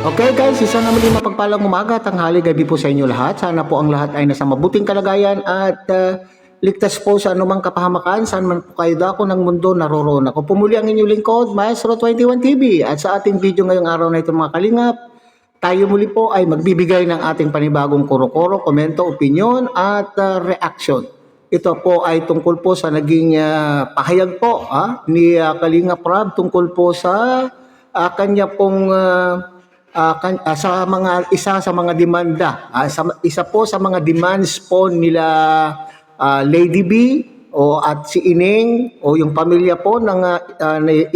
Okay guys, isa na muli mapagpalang umaga, tanghali, gabi po sa inyo lahat. Sana po ang lahat ay nasa mabuting kalagayan at ligtas po sa anumang kapahamakan. Saan man po kayo dako ng mundo naroroon. Ako po muli ang inyong lingkod, Maestro 21 TV. At sa ating video ngayong araw na ito mga kalingap, tayo muli po ay magbibigay ng ating panibagong kuro-kuro, komento, opinion at reaction. Ito po ay tungkol po sa naging pahayag po ni Kalingap Rab tungkol po sa kanya pong sa mga isa sa mga demanda, isa po sa mga demands po nila Lady B at si Ineng o yung pamilya po ng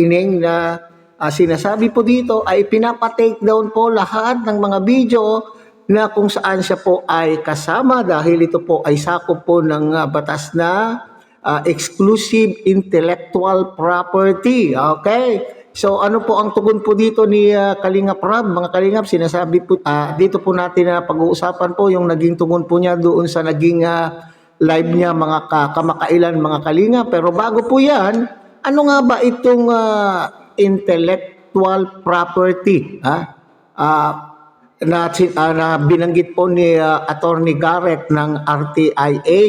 Ineng na sinasabi po dito ay pinapa-take down po lahat ng mga video na kung saan siya po ay kasama dahil ito po ay sakop po ng batas na exclusive intellectual property. Okay? So ano po ang tugon po dito ni Kalingap Rab? Mga Kalingap, sinasabi po dito po natin na pag-uusapan po yung naging tugon po niya doon sa naging live niya mga kamakailan mga Kalingap. Pero bago po yan, ano nga ba itong intellectual property na binanggit po ni Attorney Garrett ng RTIA?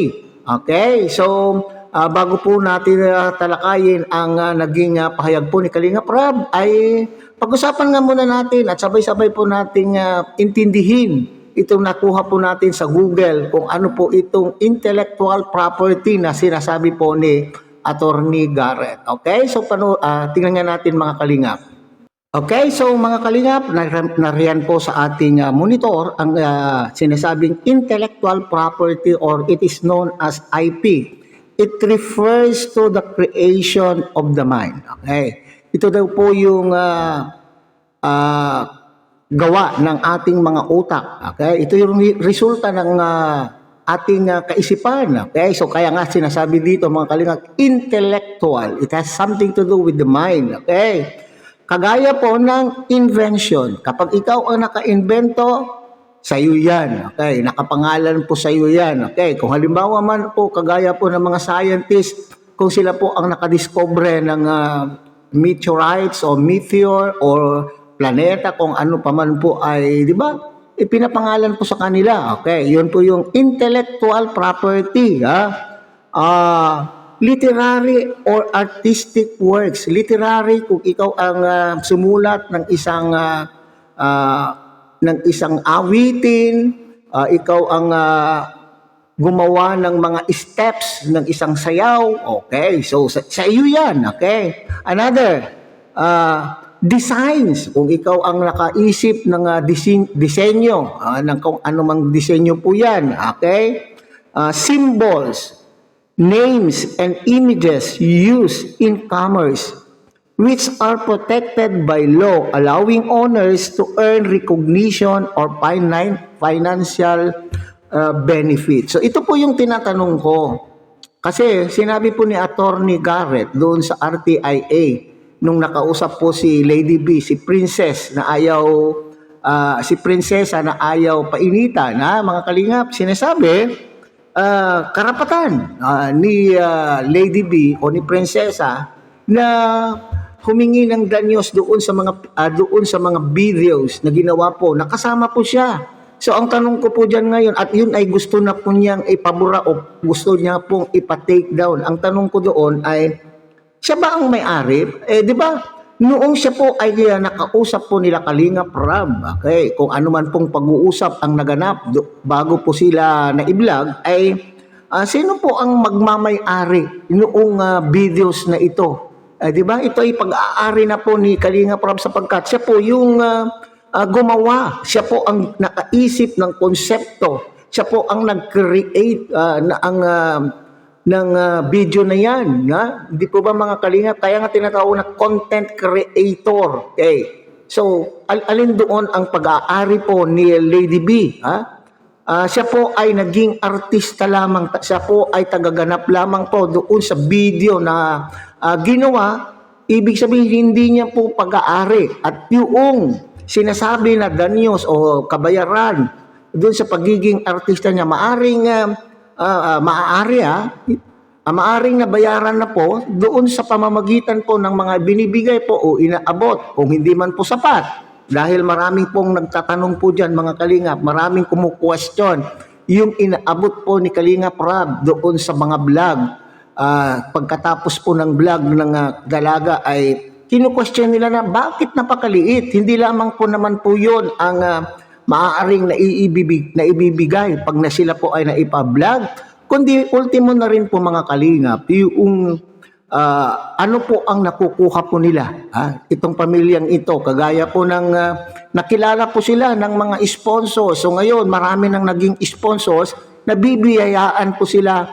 Okay, so bago po natin talakayin ang naging pahayag po ni Kalingap Rab, ay pag-usapan nga muna natin at sabay-sabay po nating intindihin itong nakuha po natin sa Google kung ano po itong intellectual property na sinasabi po ni Attorney Garrett. Okay, so tingnan nga natin mga Kalingap. Okay, so mga Kalingap, nariyan po sa ating monitor ang sinasabing intellectual property or it is known as IP. It refers to the creation of the mind. Okay. Ito daw po yung gawa ng ating mga utak. Okay. Ito yung resulta ng ating kaisipan. Okay. So kaya nga sinasabi dito mga Kalingap, intellectual. It has something to do with the mind. Okay. Kagaya po ng invention. Kapag ikaw ang naka-invento, sa iyo yan. Okay, nakapangalan po sa iyo yan. Okay, kung halimbawa man po kagaya po ng mga scientists, kung sila po ang nakadiscover ng meteorites o meteor or planeta, kung ano pa man po ay, di ba? Ipinapangalan po sa kanila. Okay, yun po yung intellectual property. Literary or artistic works. Literary, kung ikaw ang sumulat ng isang awitin, ikaw ang gumawa ng mga steps ng isang sayaw. Okay, so sa iyo yan. Okay. Another, designs. Kung ikaw ang nakaisip ng disenyo, ng kung anumang disenyo po yan. Okay. Symbols, names, and images used in commerce which are protected by law, allowing owners to earn recognition or financial benefit. So ito po yung tinatanong ko. Kasi sinabi po ni Attorney Garrett doon sa RTIA, nung nakausap po si Lady B, si Princess na ayaw, si Prinsesa na ayaw painitan, mga Kalingap, sinasabi, karapatan ni Lady B o ni Prinsesa na humingi ng danyos doon sa mga videos na ginawa po, nakasama po siya. So ang tanong ko po diyan ngayon, at yun ay gusto na po niyang ipabura o gusto niya pong ipa-take down. Ang tanong ko doon ay, siya ba ang may-ari? Di ba? Noong siya po ay nakausap po nila Kalingap Rab, okay, kung ano man pong pag-uusap ang naganap bago po sila na-i-vlog, ay sino po ang magmamay-ari noong videos na ito? Di ba? Ito ay pag-aari na po ni Kalingap Rab sapagkat siya po yung gumawa. Siya po ang nakaisip ng konsepto. Siya po ang nag-create ng video na yan. Hindi po ba mga Kalingap? Kaya nga tinatawag na content creator. Okay. So, alin doon ang pag-aari po ni Lady B? Siya po ay naging artista lamang. Siya po ay tagaganap lamang po doon sa video na ginawa. Ibig sabihin, hindi niya po pag-aari. At yung sinasabi na danyos o kabayaran doon sa pagiging artista niya, maaring nabayaran na po doon sa pamamagitan po ng mga binibigay po o inaabot kung hindi man po sapat dahil maraming pong nagtatanong po dyan mga Kalingap, maraming kumukwestiyon yung inaabot po ni Kalingap Rab doon sa mga vlog. Pagkatapos po ng vlog ng dalaga ay kinu-question nila na bakit napakaliit. Hindi lamang po naman po yun ang maaaring naibibigay pag na sila po ay naipa-vlog, kundi ultimo na rin po mga Kalingap, yung ano po ang nakukuha po nila. Itong pamilyang ito, kagaya po ng nakilala po sila ng mga sponsors. So ngayon, marami nang naging sponsors, nabibiyayaan po sila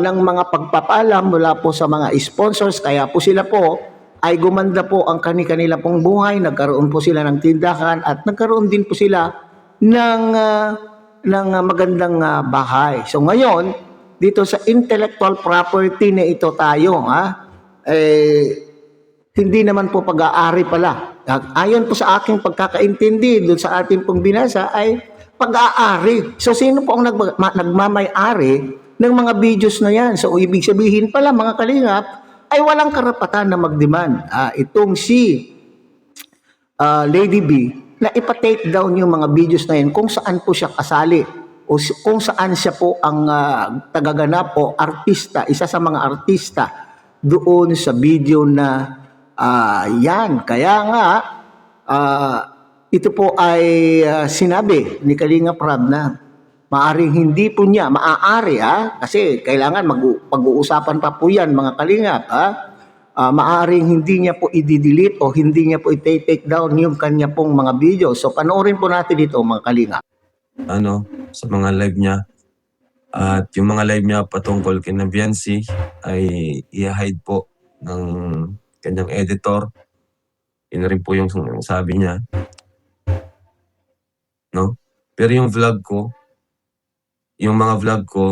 ng mga pagpapalam mula po sa mga sponsors. Kaya po sila po ay gumanda po ang kanila pong buhay, nagkaroon po sila ng tindahan at nagkaroon din po sila ng magandang bahay. So ngayon, dito sa intellectual property na ito tayo, hindi naman po pag-aari pala. Ayon po sa aking pagkakaintindi, doon sa ating pong binasa, ay pag-aari. So sino po ang nagmamay-ari ng mga videos na yan? So ibig sabihin pala mga Kalingap, ay walang karapatan na mag-demand. Itong si Lady B, na ipa-take down yung mga videos na yan kung saan po siya kasali o kung saan siya po ang tagaganap o artista, isa sa mga artista doon sa video na yan. Kaya nga, ito po ay sinabi ni Kalingap Rab na maaring hindi po niya, maaari kasi kailangan pag-uusapan pa po yan mga Kalingap, maaring hindi niya po i-delete o hindi niya po i-take down yung kanya pong mga video. So panoorin po natin dito mga Kalingap. Sa mga live niya. At yung mga live niya patungkol kina Viancy ay i-hide po ng kanyang editor. Yun rin po yung sabi niya. No? Pero yung vlog ko, yung mga vlog ko,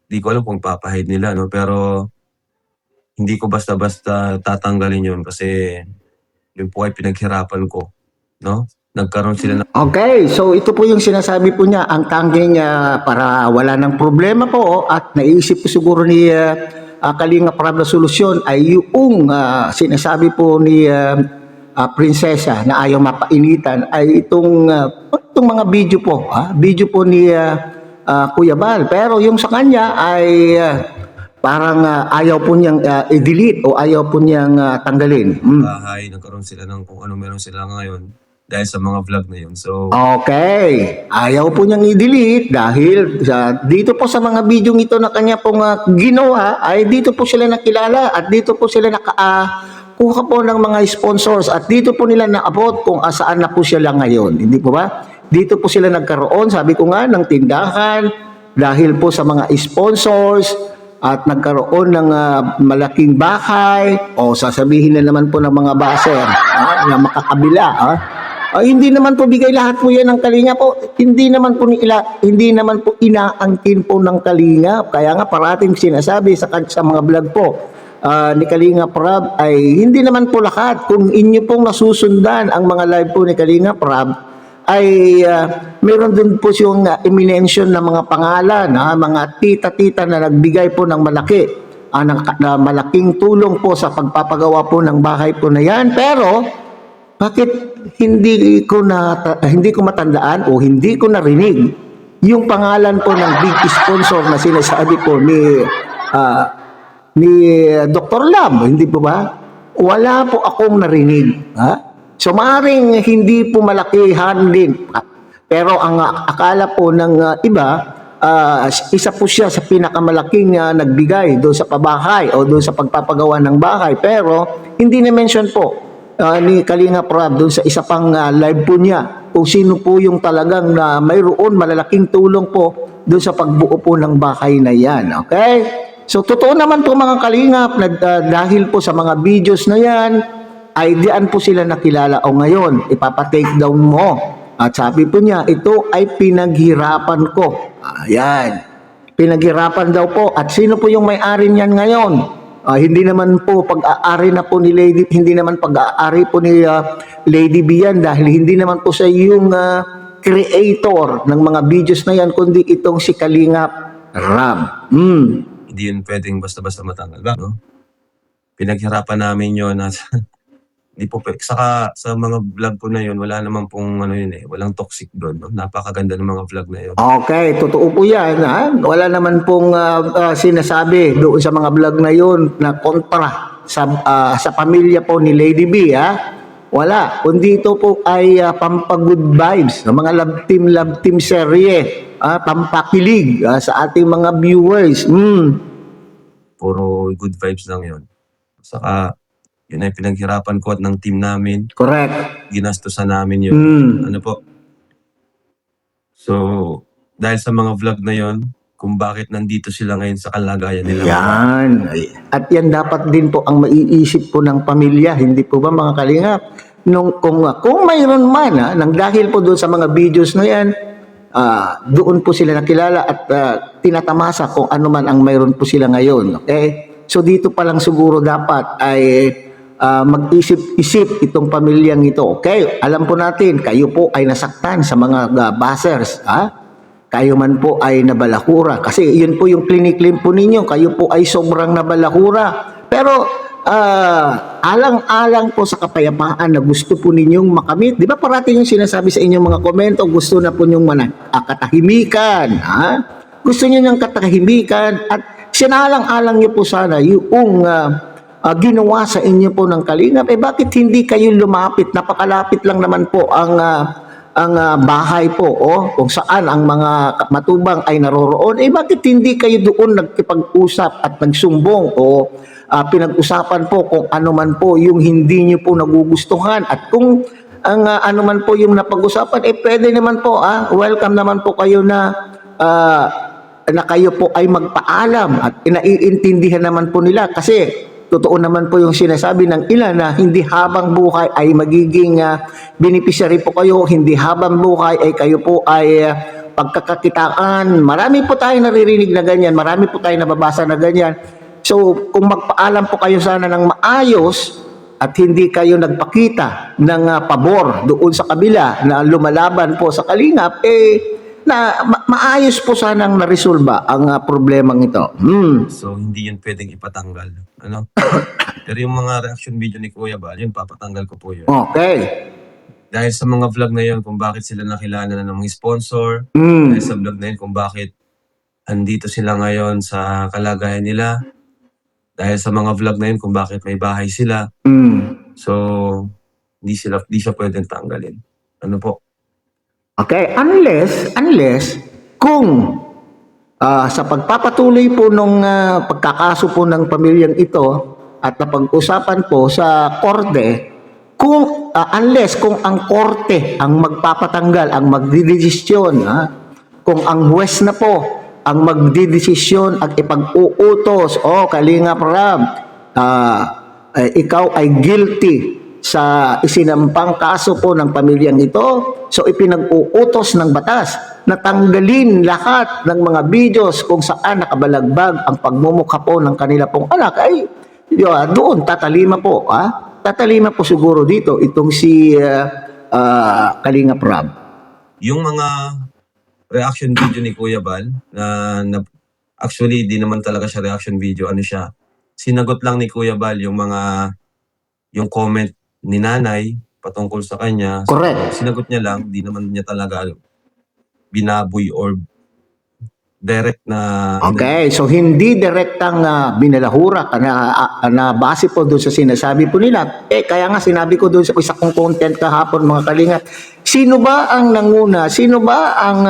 di ko alam kung papahide nila, no? Pero hindi ko basta-basta tatanggalin yun kasi yun po ay pinaghirapan ko, no? Nagkaroon sila ng... Okay, so ito po yung sinasabi po niya, ang tanging para wala ng problema po at naisip po siguro ni Kalingap Rab na solusyon ay yung sinasabi po ni Prinsesa na ayaw mapainitan ay itong mga video po, video po ni Kuya Bal. Pero yung sa kanya ay parang ayaw po niyang i-delete o ayaw po niyang tanggalin. Bahay, nagkaroon sila ng kung ano meron sila ngayon dahil sa mga vlog na yun. So, okay. Ayaw po niyang i-delete dahil dito po sa mga video ito na kanya pong ginawa ay dito po sila nakilala at dito po sila kuha po ng mga sponsors at dito po nila naabot kung saan na po sila ngayon. Hindi po ba? Dito po sila nagkaroon, sabi ko nga, ng tindahan dahil po sa mga sponsors at nagkaroon ng malaking bahay o sasabihin na naman po ng mga baser na makakabila. Hindi naman po bigay lahat po yan ng Kalingap po. Hindi naman po inaangkin po ng Kalingap. Kaya nga parating sinasabi sa mga vlog po ni Kalingap Rab ay hindi naman po lahat. Kung inyo pong nasusundan ang mga live po ni Kalingap Rab ay meron din po siyang i-mention na mga pangalan, mga tita-tita na nagbigay po ng malaki, na malaking tulong po sa pagpapagawa po ng bahay po na yan. Pero bakit hindi ko matandaan o hindi ko narinig yung pangalan po ng big sponsor na sinasabi po ni Dr. Lam, hindi po ba? Wala po akong narinig. So maaaring hindi po malakihan din. Pero ang akala po ng iba, isa po siya sa pinakamalaking nagbigay doon sa pabahay o doon sa pagpapagawa ng bahay. Pero hindi na-mention po ni Kalingap Rab doon sa isa pang live po niya kung sino po yung talagang mayroon malalaking tulong po doon sa pagbuo po ng bahay na yan. Okay? So totoo naman po mga Kalingap na dahil po sa mga videos na yan ay diyan po sila nakilala o ngayon ipapa-take down mo. At sabi po niya ito ay pinaghirapan ko. Ayan. Pinaghirapan daw po. At sino po yung may-ari niyan ngayon? Hindi naman po pag-aari na po ni Lady, hindi naman pag-aari po ni Lady B yan dahil hindi naman po siya yung creator ng mga videos na yan kundi itong si Kalingap Rab. Hindi yun pwedeng basta-basta matanggal. No? Pinaghirapan namin yun at Hindi po saka sa mga vlog ko na yun, wala naman pong ano yun walang toxic doon. No? Napakaganda ng mga vlog na yun. Okay, totoo po yan. Ha? Wala naman pong sinasabi doon sa mga vlog na yun na kontra sa pamilya po ni Lady B. Ha? Wala. Kundi ito po ay pampagood vibes ng mga love team serye. Pampakilig sa ating mga viewers. Puro good vibes lang yun. Saka, yun ay pinaghirapan ko at ng team namin. Correct. Ginastusan namin yun. Ano po? So, dahil sa mga vlog na yun, kung bakit nandito sila ngayon sa kalagayan nila. Yan. At yan dapat din po ang maiisip po ng pamilya. Hindi po ba mga kalingap? Kung mayroon man, nang dahil po doon sa mga videos na yan, doon po sila nakilala at tinatamasa kung ano man ang mayroon po sila ngayon. Okay? So dito pa lang siguro dapat ay mag-isip-isip itong pamilyang ito. Okay? Alam po natin, kayo po ay nasaktan sa mga bashers. Kayo man po ay nabalakura. Kasi yun po yung clinic-claim po ninyo. Kayo po ay sobrang nabalakura. Pero alang-alang po sa kapayapaan na gusto po ninyong makamit. Di ba parating yung sinasabi sa inyong mga komento, gusto na po ninyong katahimikan. Gusto niyo ng katahimikan at sinalang-alang niyo po sana yung ginawa sa inyo po ng Kalingap. Bakit hindi kayo lumapit? Napakalapit lang naman po ang bahay po kung saan ang mga matubang ay naroroon. Bakit hindi kayo doon nagkipag-usap at nagsumbong o pinag-usapan po kung ano man po yung hindi nyo po nagugustuhan at kung ang ano man po yung napag-usapan, pwede naman po, welcome naman po kayo na kayo po ay magpaalam at inaiintindihan naman po nila kasi totoo naman po yung sinasabi ng ilan na hindi habang buhay ay magiging beneficiary po kayo, hindi habang buhay ay kayo po ay pagkakakitaan. Marami po tayo naririnig na ganyan, marami po tayo nababasa na ganyan. So, kung magpaalam po kayo sana ng maayos at hindi kayo nagpakita ng pabor doon sa kabila na lumalaban po sa Kalingap, na maayos po sanang naresolba ang problemang ito. So, hindi yun pwedeng ipatanggal. Ano? Pero yung mga reaction video ni Kuya Bal, yun, papatanggal ko po yun. Okay. Dahil sa mga vlog na yun, kung bakit sila nakilala na ng mga sponsor, dahil sa vlog na yun, kung bakit andito sila ngayon sa kalagayan nila, dahil sa mga vlog na yun, kung bakit may bahay sila. So, hindi siya pwedeng tanggalin. Ano po? Okay, unless kung sa pagpapatuloy po nung pagkakaso po ng pamilyang ito at napag-usapan po sa korte, unless kung ang korte ang magpapatanggal, ang magdidesisyon, kung ang huwes na po ang magdidesisyon at ipag-uutos, Kalingap Rab, ikaw ay guilty sa isinampang kaso po ng pamilyang ito, so ipinag-uutos ng batas na tanggalin lahat ng mga videos kung saan nakabalagbag ang pagmumukha po ng kanila pong anak, ay doon tatalima po, tatalima po siguro dito itong si Kalingap Rab. Yung mga reaction video ni Kuya Bal, na actually di naman talaga siya reaction video, ano siya, sinagot lang ni Kuya Bal yung comment ni nanay patungkol sa kanya. Correct. So, sinagot niya lang, di naman niya talaga binaboy or direct na... Okay, so hindi direktang binalahura na base po doon sa sinasabi po nila. Kaya nga sinabi ko doon sa isa kong content kahapon, mga Kalingap, sino ba ang nanguna? Sino ba ang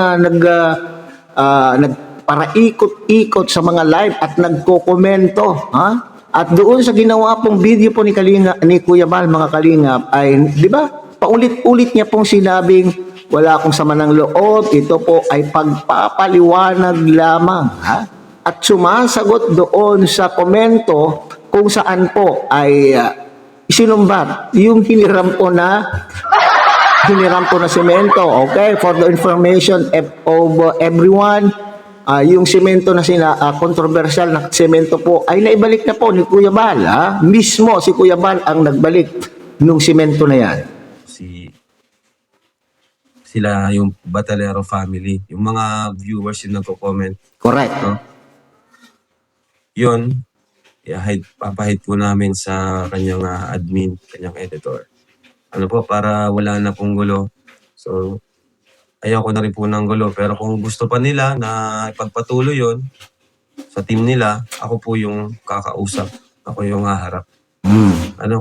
nagparaikot-ikot sa mga live at nagkokomento? At doon sa ginawa pong video po ni Kuya Bal, mga Kalingap, ay, di ba, paulit-ulit niya pong sinabing, wala akong sama ng loob, ito po ay pagpapaliwanag lamang. At sumasagot doon sa komento kung saan po ay isinumbat yung hiniram po na semento. Okay, for the information of everyone, yung semento na controversial na semento po ay naibalik na po ni Kuya Bal. Mismo si Kuya Bal ang nagbalik nung semento na yan. Sila yung Batalero family, yung mga viewers yung nagko-comment. Correct. No? Yun, papahid po namin sa kanyang admin, kanyang editor. Ano po, para wala na pong gulo. So, ayoko na rin po ng gulo. Pero kung gusto pa nila na ipagpatuloy yon sa team nila, ako po yung kakausap. Ako yung haharap.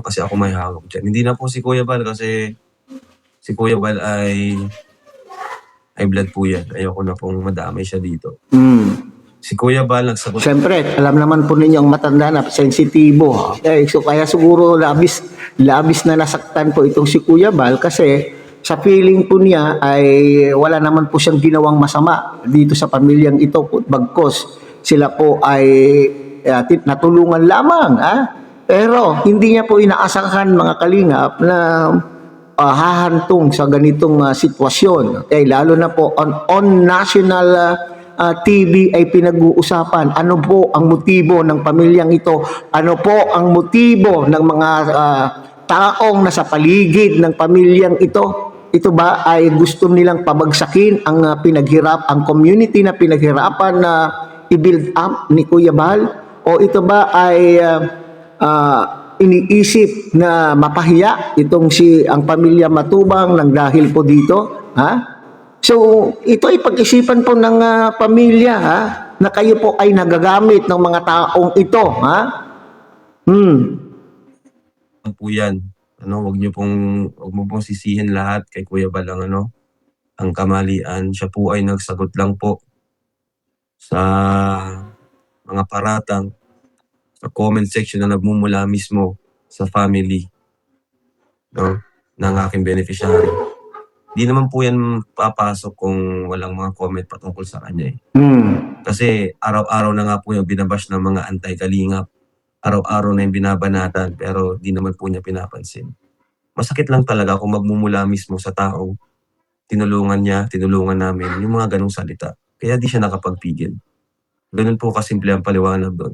Kasi ako may hawak dyan. Hindi na po si Kuya Bal kasi si Kuya Bal ay blood po yan. Ayoko na pong madamay siya dito. Si Kuya Bal nagsagot. Siyempre, alam naman po ninyo ang matanda na sensitibo. Okay, so kaya siguro labis na nasaktan po itong si Kuya Bal kasi sa feeling po niya ay wala naman po siyang ginawang masama dito sa pamilyang ito. Bagkos sila po ay natulungan lamang. Pero hindi niya po inaasahan mga kalingap na hahantong sa ganitong sitwasyon. Okay, lalo na po on national TV ay pinag-uusapan. Ano po ang motibo ng pamilyang ito? Ano po ang motibo ng mga taong nasa paligid ng pamilyang ito? Ito ba ay gusto nilang pabagsakin ang ang community na pinaghirapan na i-build up ni Kuya Bal? O ito ba ay iniisip na mapahiya ang pamilya Matubang ng dahil po dito? So, ito ay pag-isipan po ng pamilya na kayo po ay nagagamit ng mga taong ito. Ano po yan? Wag mo pong sisihin lahat kay Kuya Bal ang kamalian. Siya po ay nagsagot lang po sa mga paratang sa comment section na nagmumula mismo sa family ng aking beneficiary. Di naman po yan papasok kung walang mga comment patungkol sa kanya. Kasi araw-araw na nga po yung binabash ng mga anti-kalingap. Araw-araw na yung binabanatan pero di naman po niya pinapansin. Masakit lang talaga kung magmumula mismo sa tao. Tinulungan namin yung mga ganong salita. Kaya di siya nakapagpigil. Ganun po kasimple ang paliwanag doon.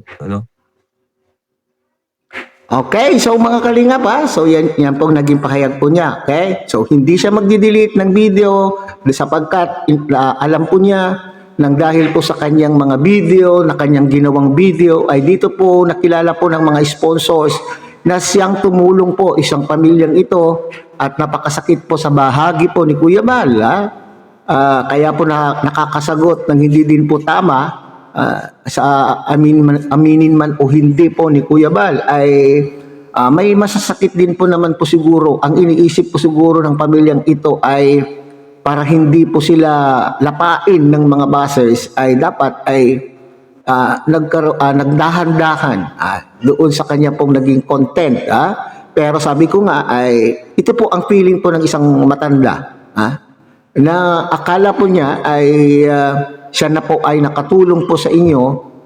Okay, so mga kalingap so yan pong naging pahayag po niya. Okay, so hindi siya magdi-delete ng video sapagkat alam po niya nang dahil po sa kanyang mga video, na kanyang ginawang video, ay dito po nakilala po ng mga sponsors na siyang tumulong po isang pamilyang ito at napakasakit po sa bahagi po ni Kuya Bal. Kaya po nakakasagot ng hindi din po tama sa aminin man o hindi po ni Kuya Bal ay may masasakit din po naman po siguro. Ang iniisip po siguro ng pamilyang ito ay para hindi po sila lapain ng mga bashers ay dapat ay nagdahan-dahan doon sa kanya pong naging content. Pero sabi ko nga ay ito po ang feeling po ng isang matanda na akala po niya ay siya na po ay nakatulong po sa inyo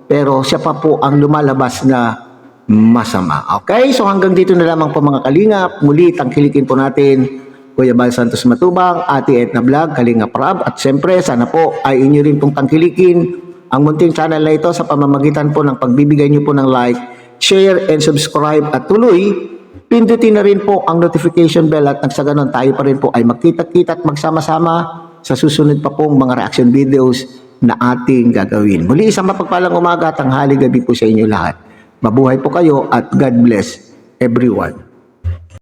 pero siya pa po ang lumalabas na masama. Okay, so hanggang dito na lamang po mga kalingap. Muli tangkilikin po natin Kuya Bal Santos Matubang, Ate Edna Vlog, Kalingap Rab, at siyempre sana po ay inyo rin pong tangkilikin ang munting channel na ito sa pamamagitan po ng pagbibigay niyo po ng like, share, and subscribe at tuloy pindutin na rin po ang notification bell at nang sa ganon tayo pa rin po ay magkita-kita at magsama-sama sa susunod pa pong mga reaction videos na ating gagawin. Muli isang mapagpalang umaga, tanghali, gabi po sa inyo lahat. Mabuhay po kayo at God bless everyone.